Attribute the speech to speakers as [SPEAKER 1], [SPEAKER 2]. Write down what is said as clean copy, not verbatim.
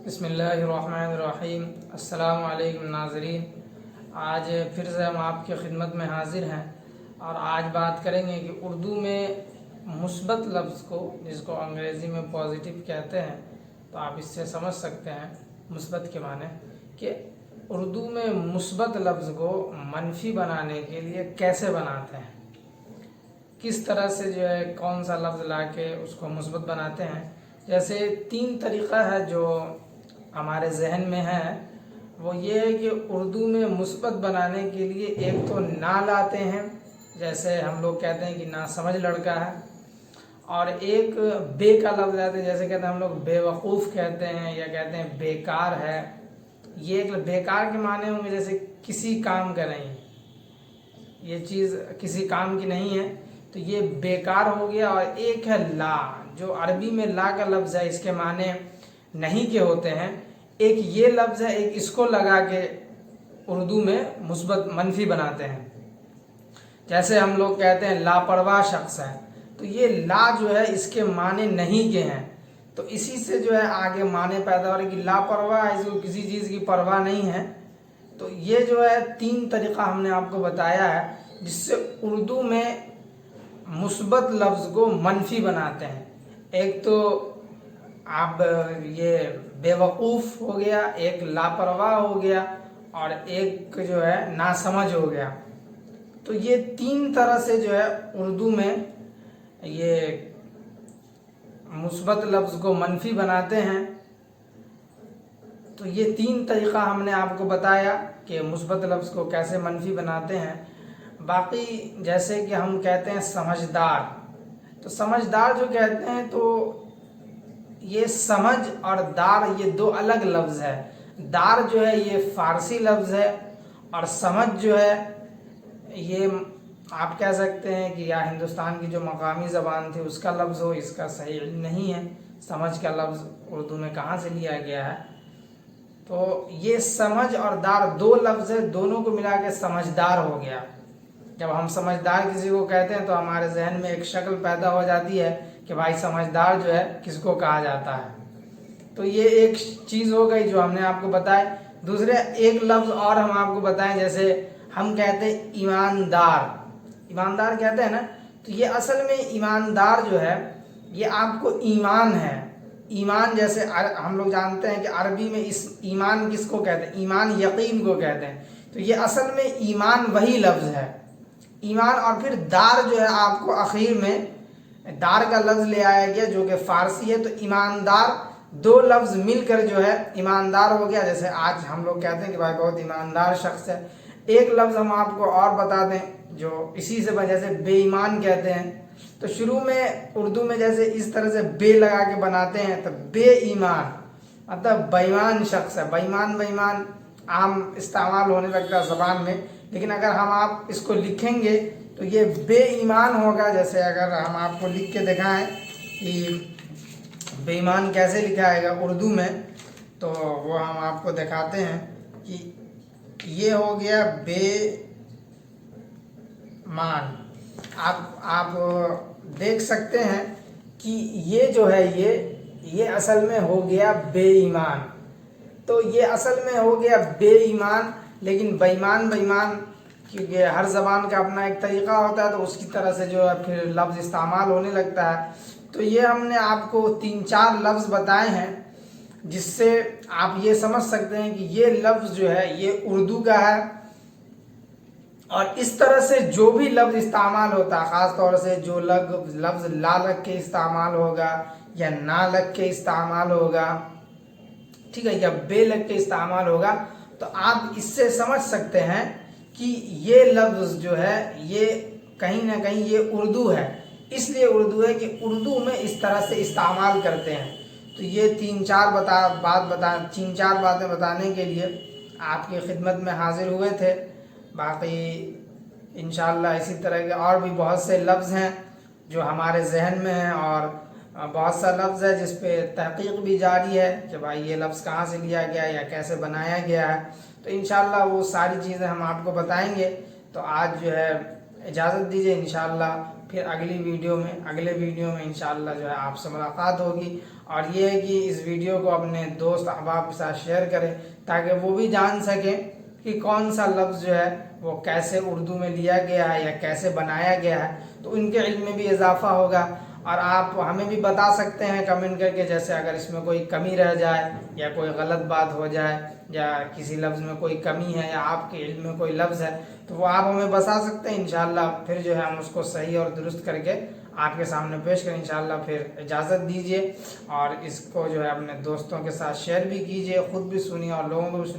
[SPEAKER 1] بسم اللہ الرحمن الرحیم۔ السلام علیکم ناظرین، آج پھر سے ہم آپ کی خدمت میں حاضر ہیں اور آج بات کریں گے کہ اردو میں مثبت لفظ کو، جس کو انگریزی میں پازیٹیو کہتے ہیں، تو آپ اس سے سمجھ سکتے ہیں مثبت کے معنی کہ اردو میں مثبت لفظ کو منفی بنانے کے لیے کیسے بناتے ہیں، کس طرح سے جو ہے کون سا لفظ لا کے اس کو مثبت بناتے ہیں۔ جیسے 3 طریقہ ہے جو ہمارے ذہن میں ہے، وہ یہ ہے کہ اردو میں مثبت بنانے کے لیے ایک تو نا لاتے ہیں، جیسے ہم لوگ کہتے ہیں کہ نا سمجھ لڑکا ہے، اور ایک بے کا لفظ لاتے ہیں، جیسے کہتے ہیں ہم لوگ بے وقوف کہتے ہیں یا کہتے ہیں بیکار ہے۔ یہ ایک بیکار کے معنی ہوں گے جیسے کسی کام کا نہیں، یہ چیز کسی کام کی نہیں ہے، تو یہ بیکار ہو گیا۔ اور ایک ہے لا، جو عربی میں لا کا لفظ ہے، اس کے معنی نہیں کے ہوتے ہیں۔ ایک یہ لفظ ہے، ایک اس کو لگا کے اردو میں مثبت منفی بناتے ہیں، جیسے ہم لوگ کہتے ہیں لاپرواہ شخص ہے، تو یہ لا جو ہے اس کے معنی نہیں کے ہیں، تو اسی سے جو ہے آگے معنی پیدا ہو رہی کہ لاپرواہ، اس کو کسی چیز کی پرواہ نہیں ہے۔ تو یہ جو ہے 3 طریقہ ہم نے آپ کو بتایا ہے جس سے اردو میں مثبت لفظ کو منفی بناتے ہیں۔ ایک تو آپ یہ بے وقوف ہو گیا، ایک لاپرواہ ہو گیا، اور ایک جو ہے ناسمجھ ہو گیا۔ تو یہ 3 طرح سے جو ہے اردو میں یہ مثبت لفظ کو منفی بناتے ہیں۔ تو یہ 3 طریقہ ہم نے آپ کو بتایا کہ مثبت لفظ کو کیسے منفی بناتے ہیں۔ باقی جیسے کہ ہم کہتے ہیں سمجھدار، تو سمجھدار جو کہتے ہیں تو یہ سمجھ اور دار یہ 2 الگ لفظ ہے۔ دار جو ہے یہ فارسی لفظ ہے، اور سمجھ جو ہے یہ آپ کہہ سکتے ہیں کہ یا ہندوستان کی جو مقامی زبان تھی اس کا لفظ ہو، اس کا صحیح علم نہیں ہے سمجھ کا لفظ اردو میں کہاں سے لیا گیا ہے۔ تو یہ سمجھ اور دار 2 لفظ ہے، دونوں کو ملا کے سمجھدار ہو گیا۔ جب ہم سمجھدار کسی کو کہتے ہیں تو ہمارے ذہن میں ایک شکل پیدا ہو جاتی ہے کہ بھائی سمجھدار جو ہے کس کو کہا جاتا ہے۔ تو یہ ایک چیز ہو گئی جو ہم نے آپ کو بتائی۔ دوسرے ایک لفظ اور ہم آپ کو بتائیں، جیسے ہم کہتے ہیں ایماندار، ایماندار کہتے ہیں نا، تو یہ اصل میں ایماندار جو ہے یہ آپ کو ایمان ہے۔ ایمان جیسے ہم لوگ جانتے ہیں کہ عربی میں اس ایمان کس کو کہتے ہیں، ایمان یقین کو کہتے ہیں، تو یہ اصل میں ایمان وہی لفظ ہے، ایمان۔ اور پھر دار جو ہے آپ کو آخر میں دار کا لفظ لے آیا گیا جو کہ فارسی ہے، تو ایماندار 2 لفظ مل کر جو ہے ایماندار ہو گیا۔ جیسے آج ہم لوگ کہتے ہیں کہ بھائی بہت ایماندار شخص ہے۔ ایک لفظ ہم آپ کو اور بتا دیں جو اسی سے جیسے بے ایمان کہتے ہیں، تو شروع میں اردو میں جیسے اس طرح سے بے لگا کے بناتے ہیں، تو بے ایمان مطلب بے ایمان شخص ہے۔ بے ایمان عام استعمال ہونے لگتا ہے زبان میں، لیکن اگر ہم آپ اس کو لکھیں گے تو یہ بے ایمان ہوگا۔ جیسے اگر ہم آپ کو لکھ کے دکھائیں کہ بے ایمان کیسے لکھا ہے گا اردو میں، تو وہ ہم آپ کو دکھاتے ہیں کہ یہ ہو گیا بے مان۔ آپ دیکھ سکتے ہیں کہ یہ جو ہے یہ اصل میں ہو گیا بے ایمان، تو یہ اصل میں ہو گیا بے ایمان، لیکن بے ایمان کیونکہ ہر زبان کا اپنا ایک طریقہ ہوتا ہے، تو اس کی طرح سے جو ہے پھر لفظ استعمال ہونے لگتا ہے۔ تو یہ ہم نے آپ کو 3-4 لفظ بتائے ہیں جس سے آپ یہ سمجھ سکتے ہیں کہ یہ لفظ جو ہے یہ اردو کا ہے۔ اور اس طرح سے جو بھی لفظ استعمال ہوتا ہے، خاص طور سے جو لفظ لا لگ کے استعمال ہوگا یا نا لگ کے استعمال ہوگا، ٹھیک ہے، یا بے لگ کے استعمال ہوگا، تو آپ اس سے سمجھ سکتے ہیں کہ یہ لفظ جو ہے یہ کہیں نہ کہیں یہ اردو ہے۔ اس لیے اردو ہے کہ اردو میں اس طرح سے استعمال کرتے ہیں۔ تو یہ 3-4 باتیں بتانے کے لیے آپ کی خدمت میں حاضر ہوئے تھے۔ باقی انشاءاللہ اسی طرح کے اور بھی بہت سے لفظ ہیں جو ہمارے ذہن میں ہیں، اور بہت سا لفظ ہے جس پہ تحقیق بھی جاری ہے کہ بھائی یہ لفظ کہاں سے لیا گیا یا کیسے بنایا گیا ہے۔ تو انشاءاللہ وہ ساری چیزیں ہم آپ کو بتائیں گے۔ تو آج جو ہے اجازت دیجیے، انشاءاللہ پھر اگلے ویڈیو میں انشاءاللہ جو ہے آپ سے ملاقات ہوگی، اور یہ ہے کہ اس ویڈیو کو اپنے دوست احباب کے ساتھ شیئر کریں تاکہ وہ بھی جان سکیں کہ کون سا لفظ جو ہے وہ کیسے اردو میں لیا گیا ہے یا کیسے بنایا گیا ہے، تو ان کے علم میں بھی اضافہ ہوگا۔ اور آپ ہمیں بھی بتا سکتے ہیں کمنٹ کر کے، جیسے اگر اس میں کوئی کمی رہ جائے یا کوئی غلط بات ہو جائے یا کسی لفظ میں کوئی کمی ہے یا آپ کے علم میں کوئی لفظ ہے تو وہ آپ ہمیں بتا سکتے ہیں، انشاءاللہ پھر جو ہے ہم اس کو صحیح اور درست کر کے آپ کے سامنے پیش کریں انشاءاللہ۔ پھر اجازت دیجیے اور اس کو جو ہے اپنے دوستوں کے ساتھ شیئر بھی کیجیے، خود بھی سنیے اور لوگوں کو بھی سنیے۔